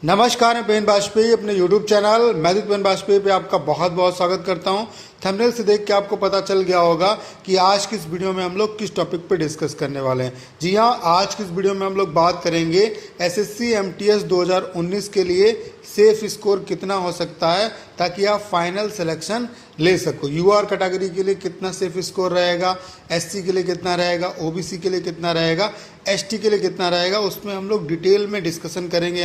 नमस्कार, मैं पेन वाजपेयी अपने YouTube channel magic pen Vajpayee पे आपका बहुत बहुत स्वागत करता हूं। थंबनेल से देख के आपको पता चल गया होगा कि आज की इस वीडियो में हम लोग किस टॉपिक पे डिस्कस करने वाले हैं। जी हां, आज की इस वीडियो में हम लोग बात करेंगे एसएससी एमटीएस 2019 के लिए सेफ स्कोर कितना हो सकता है ताकि आप फाइनल सिलेक्शन ले सको। यूआर कैटेगरी के लिए कितना सेफ स्कोर रहेगा, एससी के लिए कितना रहेगा, ओबीसी के लिए कितना रहेगा, एसटी के लिए कितना रहेगा, उसमें हम लोग डिटेल में डिस्कशन करेंगे।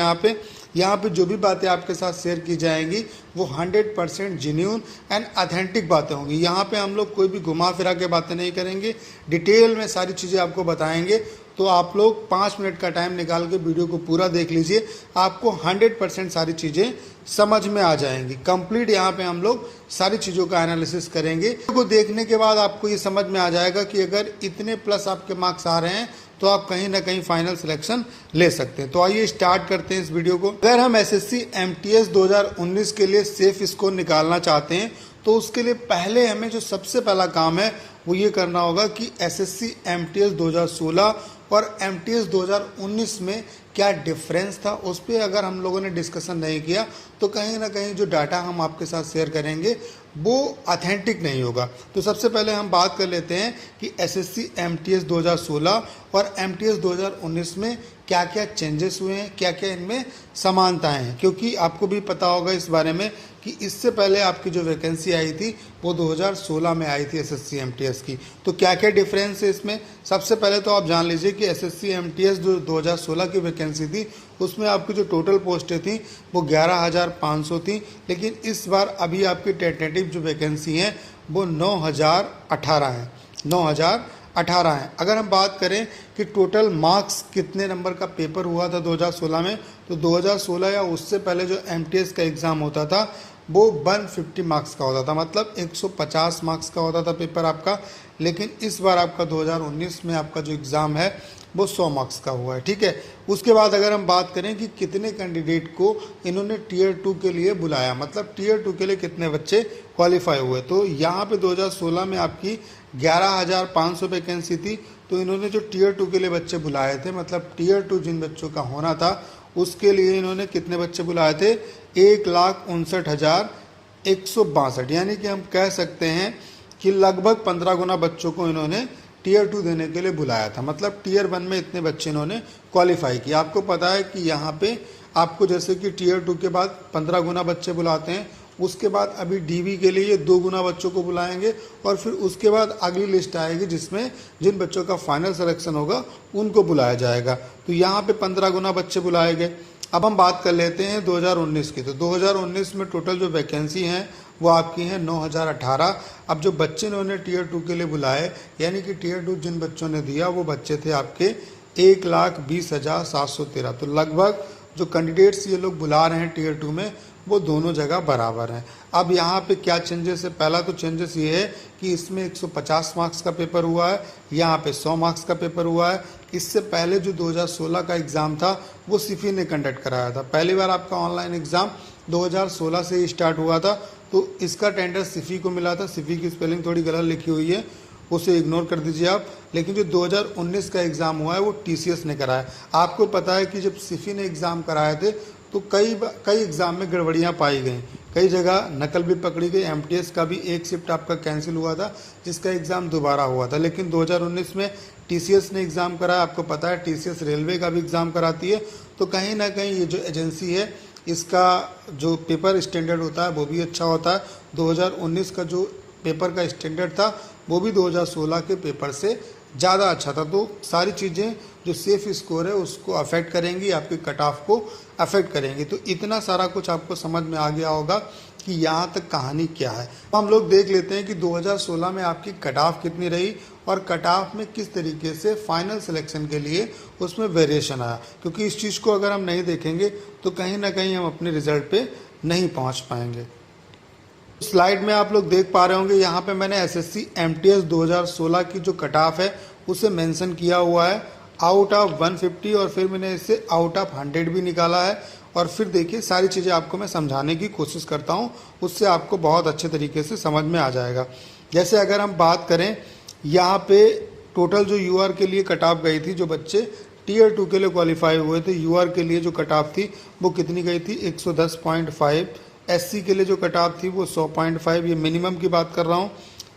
यहाँ पे जो भी बातें आपके साथ शेयर की जाएंगी वो 100% जेन्युइन एंड ऑथेंटिक बातें होंगी। यहाँ पे हम लोग कोई भी घुमा फिरा के बातें नहीं करेंगे, डिटेल में सारी चीज़ें आपको बताएंगे। तो आप लोग 5 मिनट का टाइम निकाल के वीडियो को पूरा देख लीजिए, आपको 100% सारी चीज़ें समझ में आ जाएंगी। कंप्लीट यहाँ पे हम लोग सारी चीज़ों का एनालिसिस करेंगे। को देखने के बाद आपको ये समझ में आ जाएगा कि अगर इतने प्लस आपके मार्क्स आ रहे हैं तो आप कहीं ना कहीं फाइनल सिलेक्शन ले सकते हैं। तो आइए स्टार्ट करते हैं इस वीडियो को। अगर हम एसएससी एमटीएस 2019 के लिए सेफ स्कोर निकालना चाहते हैं तो उसके लिए पहले हमें जो सबसे पहला काम है वो ये करना होगा कि एसएससी एमटीएस 2016 और एमटीएस 2019 में क्या डिफरेंस था, उस पर अगर हम लोगों ने डिस्कशन नहीं किया तो कहीं ना कहीं जो डाटा हम आपके साथ शेयर करेंगे वो ऑथेंटिक नहीं होगा। तो सबसे पहले हम बात कर लेते हैं कि एसएससी एमटीएस 2016 और एमटीएस 2019 में क्या क्या चेंजेस हुए हैं, क्या क्या इनमें समानताएं हैं, क्योंकि आपको भी पता होगा इस बारे में कि इससे पहले आपकी जो वैकेंसी आई थी वो 2016 में आई थी एसएससी एमटीएस की। तो क्या क्या डिफरेंस है इसमें, सबसे पहले तो आप जान लीजिए कि एसएससी एमटीएस जो 2016 की वैकेंसी थी उसमें आपकी जो टोटल पोस्टें थी वो 11,500 थी, लेकिन इस बार अभी आपकी टेंटेटिव जो वैकेंसी हैं वो 9,018 हैं। 9,018 हैं। अगर हम बात करें कि टोटल मार्क्स कितने नंबर का पेपर हुआ था 2016 में, तो 2016 या उससे पहले जो एमटीएस का एग्ज़ाम होता था वो 150 मार्क्स का होता था, मतलब 150 मार्क्स का होता था पेपर आपका। लेकिन इस बार आपका 2019 में आपका जो एग्ज़ाम है वो 100 मार्क्स का हुआ है। ठीक है। उसके बाद अगर हम बात करें कि कितने कैंडिडेट को इन्होंने टीयर 2 के लिए बुलाया, मतलब टीयर 2 के लिए कितने बच्चे क्वालिफाई हुए, तो यहाँ पे 2016 में आपकी 11,500 वैकेंसी थी। तो इन्होंने जो टीयर 2 के लिए बच्चे बुलाए थे, मतलब टीयर 2 जिन बच्चों का होना था उसके लिए इन्होंने कितने बच्चे बुलाए थे, 1,59,162, यानी कि हम कह सकते हैं कि लगभग 15 गुना बच्चों को इन्होंने टीयर 2 देने के लिए बुलाया था। मतलब टीयर 1 में इतने बच्चे इन्होंने क्वालिफाई किया। आपको पता है कि यहाँ पे आपको जैसे कि टीयर 2 के बाद 15 गुना बच्चे बुलाते हैं, उसके बाद अभी डीवी के लिए 2 गुना बच्चों को बुलाएंगे और फिर उसके बाद अगली लिस्ट आएगी जिसमें जिन बच्चों का फाइनल सिलेक्शन होगा उनको बुलाया जाएगा। तो यहाँ पे 15 गुना बच्चे बुलाए गए। अब हम बात कर लेते हैं 2019 की। तो 2019 में टोटल जो वैकेंसी हैं वो आपकी हैं 9,018। अब जो बच्चे इन्होंने टीयर 2 के लिए बुलाए, यानी कि टीयर 2 जिन बच्चों ने दिया वो बच्चे थे आपके 1,20,713। तो लगभग जो कैंडिडेट्स ये लोग बुला रहे हैं टीयर 2 में वो दोनों जगह बराबर हैं। अब यहाँ पे क्या चेंजेस है, पहला तो चेंजेस ये है कि इसमें 150 मार्क्स का पेपर हुआ है, यहाँ पे 100 मार्क्स का पेपर हुआ है। इससे पहले जो 2016 का एग्ज़ाम था वो सिफी ने कंडक्ट कराया था। पहली बार आपका ऑनलाइन एग्ज़ाम 2016 से ही स्टार्ट हुआ था, तो इसका टेंडर सिफी को मिला था। सिफी की स्पेलिंग थोड़ी गलत लिखी हुई है, उसे इग्नोर कर दीजिए आप। लेकिन जो 2019 का एग्ज़ाम हुआ है वो टीसीएस ने कराया। आपको पता है कि जब सिफी ने एग्ज़ाम कराए थे तो कई एग्ज़ाम में गड़बड़ियाँ पाई गई, कई जगह नकल भी पकड़ी गई। एमटीएस का भी एक शिफ्ट आपका कैंसिल हुआ था जिसका एग्ज़ाम दोबारा हुआ था। लेकिन 2019 में टीसीएस ने एग्ज़ाम कराया। आपको पता है टीसीएस रेलवे का भी एग्ज़ाम कराती है। तो कहीं ना कहीं ये जो एजेंसी है इसका जो पेपर स्टैंडर्ड होता है वो भी अच्छा होता है। 2019 का जो पेपर का स्टैंडर्ड था वो भी 2016 के पेपर से ज़्यादा अच्छा था। तो सारी चीज़ें जो सेफ स्कोर है उसको अफेक्ट करेंगी, आपके कट ऑफ को अफेक्ट करेंगी। तो इतना सारा कुछ आपको समझ में आ गया होगा कि यहाँ तक कहानी क्या है। हम लोग देख लेते हैं कि 2016 में आपकी कट ऑफ कितनी रही और कट ऑफ में किस तरीके से फाइनल सिलेक्शन के लिए उसमें वेरिएशन आया, क्योंकि इस चीज़ को अगर हम नहीं देखेंगे तो कहीं ना कहीं हम अपने रिजल्ट पे नहीं पहुँच पाएंगे। स्लाइड में आप लोग देख पा रहे होंगे, यहाँ पे मैंने एसएससी एमटीएस 2016 की जो कट ऑफ है उसे मेंशन किया हुआ है आउट ऑफ 150, और फिर मैंने इसे आउट ऑफ 100 भी निकाला है। और फिर देखिए सारी चीज़ें आपको मैं समझाने की कोशिश करता हूँ, उससे आपको बहुत अच्छे तरीके से समझ में आ जाएगा। जैसे अगर हम बात करें यहाँ पे टोटल जो यूआर के लिए कट ऑफ गई थी, जो बच्चे टीयर 2 के लिए क्वालिफाई हुए थे, यूआर के लिए जो कट ऑफ थी वो कितनी गई थी 110.5, एससी के लिए जो कट ऑफ थी वो 100.5, ये मिनिमम की बात कर रहा हूँ।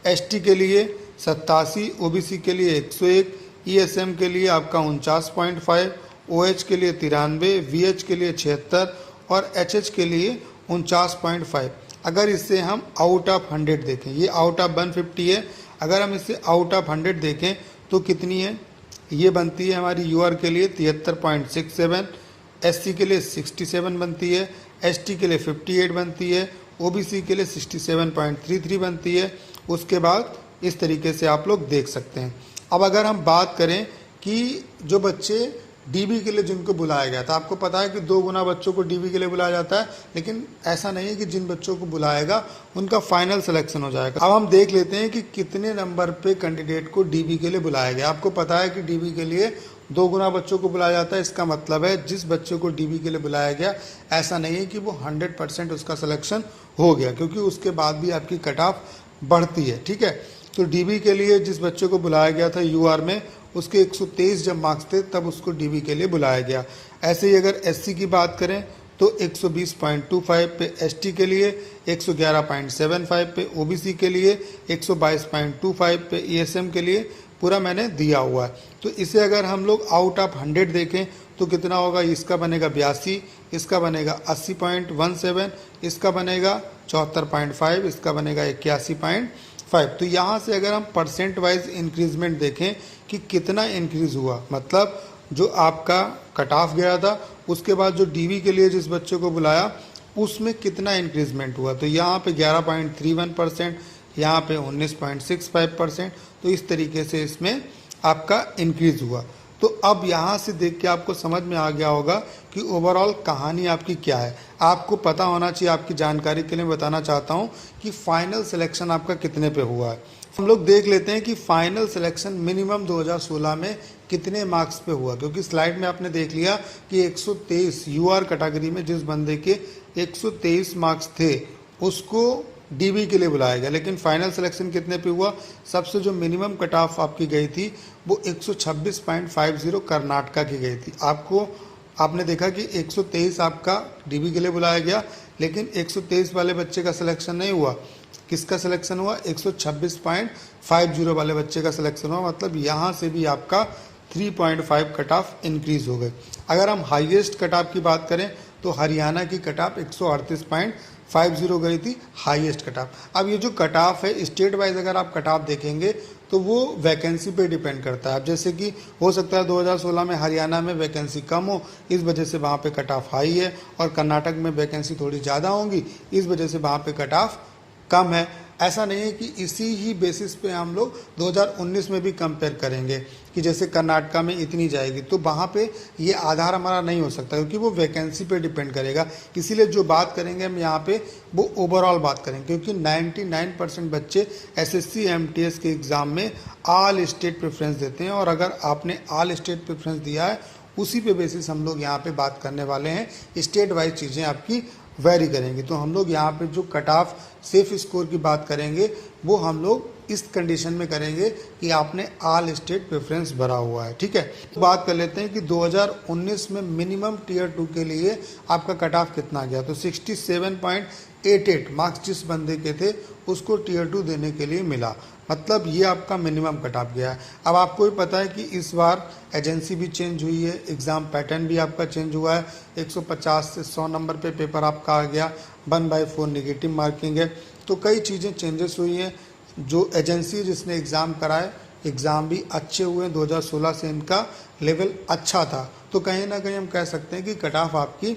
एसटी के लिए 87, ओबीसी के लिए 101, ईएसएम के लिए आपका 49.5, ओएच के लिए 93, वीएच के लिए 76 और एचएच के लिए 49.5। अगर इससे हम आउट ऑफ 100 देखें, ये आउट ऑफ 150 है, अगर हम इससे आउट ऑफ 100 देखें तो कितनी है, ये बनती है हमारी यूआर के लिए 73.67, एससी के लिए 67 बनती है, एसटी के लिए 58 बनती है, ओबीसी के लिए 67.33 बनती है। उसके बाद इस तरीके से आप लोग देख सकते हैं। अब अगर हम बात करें कि जो बच्चे डीबी के लिए जिनको बुलाया गया था, आपको पता है कि 2 गुना बच्चों को डीबी के लिए बुलाया जाता है, लेकिन ऐसा नहीं है कि जिन बच्चों को बुलाएगा उनका फाइनल सिलेक्शन हो जाएगा। अब हम देख लेते हैं कि कितने नंबर पे कैंडिडेट को डीबी के लिए बुलाया गया। आपको पता है कि डीबी के लिए 2 गुना बच्चों को बुलाया जाता है, इसका मतलब है जिस बच्चे को डीबी के लिए बुलाया गया ऐसा नहीं है कि वो 100% उसका सिलेक्शन हो गया, क्योंकि उसके बाद भी आपकी कट ऑफ बढ़ती है। ठीक है, तो डीबी के लिए जिस बच्चे को बुलाया गया था यूआर में, उसके 123 जब मार्क्स थे तब उसको डीबी के लिए बुलाया गया। ऐसे ही अगर एससी की बात करें तो 120.25 पे एसटी के लिए, 111.75 पे ओबीसी के लिए, 122.25 पे ईएसएम के लिए पूरा मैंने दिया हुआ है। तो इसे अगर हम लोग आउट ऑफ 100 देखें तो कितना होगा, इसका बनेगा 82, इसका बनेगा 80.17, इसका बनेगा 74.5, इसका बनेगा 81.5। तो यहाँ से अगर हम परसेंट वाइज इंक्रीजमेंट देखें कि कितना इंक्रीज हुआ, मतलब जो आपका कट ऑफ गया था उसके बाद जो डीवी के लिए जिस बच्चे को बुलाया उसमें कितना इंक्रीजमेंट हुआ, तो यहाँ पे 11.31%, यहाँ पे 19.65%। तो इस तरीके से इसमें आपका इंक्रीज हुआ। तो अब यहाँ से देख के आपको समझ में आ गया होगा कि ओवरऑल कहानी आपकी क्या है। आपको पता होना चाहिए, आपकी जानकारी के लिए बताना चाहता हूँ कि फाइनल सिलेक्शन आपका कितने पे हुआ है। हम लोग देख लेते हैं कि फाइनल सिलेक्शन मिनिमम 2016 में कितने मार्क्स पे हुआ, क्योंकि स्लाइड में आपने देख लिया कि 123 यूआर कैटेगरी में जिस बंदे के 123 मार्क्स थे उसको डीबी के लिए बुलाया गया, लेकिन फाइनल सिलेक्शन कितने पे हुआ, सबसे जो मिनिमम कट ऑफ आपकी गई थी वो 126.50 कर्नाटका की गई थी। आपने देखा कि 123 आपका डीबी के लिए बुलाया गया, लेकिन 123 वाले बच्चे का सिलेक्शन नहीं हुआ। किसका सिलेक्शन हुआ, 126.50 वाले बच्चे का सिलेक्शन हुआ। मतलब यहाँ से भी आपका 3.5 कट ऑफ इंक्रीज हो गए। अगर हम हाईएस्ट कट ऑफ की बात करें तो हरियाणा की कट ऑफ 138.50 गई थी, हाईएस्ट कट ऑफ। अब ये जो कट ऑफ है स्टेट वाइज अगर आप कट ऑफ देखेंगे तो वो वैकेंसी पे डिपेंड करता है। अब जैसे कि हो सकता है 2016 में हरियाणा में वैकेंसी कम हो, इस वजह से वहाँ पे कट ऑफ हाई है, और कर्नाटक में वैकेंसी थोड़ी ज़्यादा होंगी, इस वजह से वहाँ पे कट ऑफ कम है। ऐसा नहीं है कि इसी ही बेसिस पे हम लोग 2019 में भी कंपेयर करेंगे कि जैसे कर्नाटका में इतनी जाएगी, तो वहाँ पे ये आधार हमारा नहीं हो सकता, क्योंकि वो वैकेंसी पे डिपेंड करेगा। इसीलिए जो बात करेंगे हम यहाँ पे वो ओवरऑल बात करेंगे, क्योंकि 99% बच्चे एसएससी एमटीएस के एग्ज़ाम में ऑल स्टेट प्रेफरेंस देते हैं, और अगर आपने ऑल स्टेट प्रेफरेंस दिया है उसी पे बेसिस हम लोग यहाँ पे बात करने वाले हैं। स्टेट वाइज चीज़ें आपकी वेरी करेंगी। तो हम लोग यहाँ पे जो कट ऑफ सेफ स्कोर की बात करेंगे वो हम लोग इस कंडीशन में करेंगे कि आपने ऑल स्टेट प्रेफरेंस भरा हुआ है। ठीक है, तो बात कर लेते हैं कि 2019 में मिनिमम टीयर 2 के लिए आपका कट ऑफ कितना गया। तो 67.88 मार्क्स जिस बंदे के थे उसको टीयर 2 देने के लिए मिला, मतलब ये आपका मिनिमम कट ऑफ गया है। अब आपको भी पता है कि इस बार एजेंसी भी चेंज हुई है, एग्ज़ाम पैटर्न भी आपका चेंज हुआ है। 150 से 100 नंबर पे पेपर आपका आ गया, 1/4 नेगेटिव मार्किंग है, तो कई चीज़ें चेंजेस हुई हैं। जो एजेंसी जिसने एग्ज़ाम कराए, एग्ज़ाम भी अच्छे हुए, 2016 से इनका लेवल अच्छा था, तो कहीं ना कहीं हम कह सकते हैं कि कट ऑफ आपकी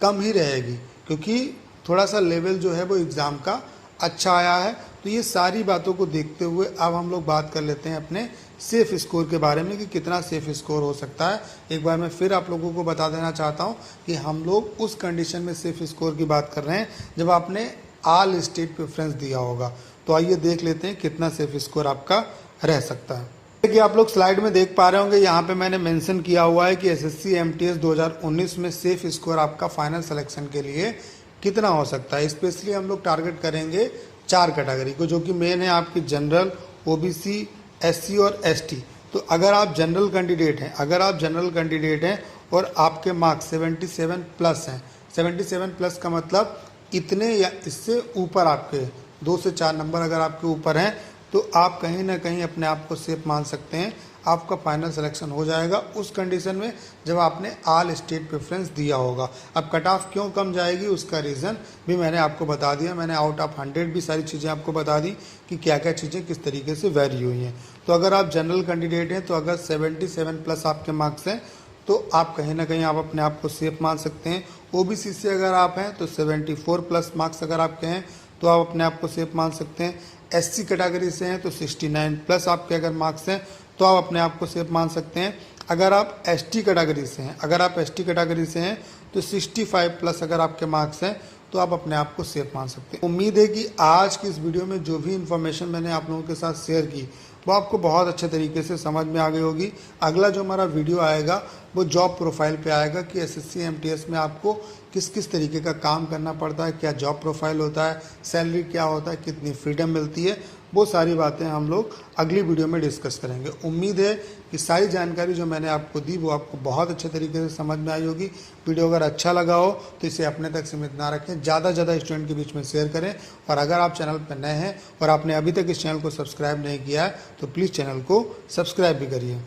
कम ही रहेगी, क्योंकि थोड़ा सा लेवल जो है वो एग्ज़ाम का अच्छा आया है। तो ये सारी बातों को देखते हुए अब हम लोग बात कर लेते हैं अपने सेफ स्कोर के बारे में कि कितना सेफ स्कोर हो सकता है। एक बार मैं फिर आप लोगों को बता देना चाहता हूँ कि हम लोग उस कंडीशन में सेफ स्कोर की बात कर रहे हैं जब आपने ऑल स्टेट प्रेफरेंस दिया होगा। तो आइए देख लेते हैं कितना सेफ स्कोर आपका रह सकता है। देखिए, आप लोग स्लाइड में देख पा रहे होंगे, यहाँ पे मैंने मेंशन किया हुआ है कि एसएससी एमटीएस 2019 में सेफ स्कोर आपका फाइनल सिलेक्शन के लिए कितना हो सकता है। स्पेशली हम लोग टारगेट करेंगे 4 कैटेगरी को, जो कि मेन है आपकी जनरल, ओबीसी, एससी और एसटी। तो अगर आप जनरल कैंडिडेट हैं और आपके मार्क्स 77 प्लस हैं, 77 प्लस का मतलब इतने या इससे ऊपर, आपके 2 से 4 नंबर अगर आपके ऊपर हैं, तो आप कहीं ना कहीं अपने आप को सेफ मान सकते हैं, आपका फाइनल सिलेक्शन हो जाएगा उस कंडीशन में जब आपने ऑल स्टेट प्रेफरेंस दिया होगा। अब कट ऑफ क्यों कम जाएगी उसका रीज़न भी मैंने आपको बता दिया, मैंने आउट ऑफ 100 भी सारी चीज़ें आपको बता दी कि क्या क्या चीज़ें किस तरीके से वेरी हुई हैं। तो अगर आप जनरल कैंडिडेट हैं, तो अगर 77 प्लस आपके मार्क्स हैं, तो आप कहीं ना कहीं आप अपने आप को सेफ मान सकते हैं। ओबीसी से अगर आप हैं तो 74 प्लस मार्क्स अगर आपके हैं तो आप अपने आप को सेफ मान सकते हैं। एससी कैटेगरी से हैं तो 69 प्लस आपके अगर मार्क्स हैं तो आप अपने आप को सेफ मान सकते हैं। अगर आप एसटी कैटेगरी से हैं तो 65 प्लस अगर आपके मार्क्स हैं तो आप अपने आप को सेफ मान सकते हैं। उम्मीद है कि आज की इस वीडियो में जो भी इन्फॉर्मेशन मैंने आप लोगों के साथ शेयर की वो आपको बहुत अच्छे तरीके से समझ में आ गई होगी। अगला जो हमारा वीडियो आएगा वो जॉब प्रोफाइल पे आएगा कि एसएससी एमटीएस में आपको किस किस तरीके का काम करना पड़ता है, क्या जॉब प्रोफाइल होता है, सैलरी क्या होता है, कितनी फ्रीडम मिलती है, वो सारी बातें हम लोग अगली वीडियो में डिस्कस करेंगे। उम्मीद है कि सारी जानकारी जो मैंने आपको दी वो आपको बहुत अच्छे तरीके से समझ में आई होगी। वीडियो अगर अच्छा लगा हो तो इसे अपने तक सीमित ना रखें, ज़्यादा स्टूडेंट के बीच में शेयर करें। और अगर आप चैनल पर नए हैं और आपने अभी तक इस चैनल को सब्सक्राइब नहीं किया है तो प्लीज़ चैनल को सब्सक्राइब भी करिए।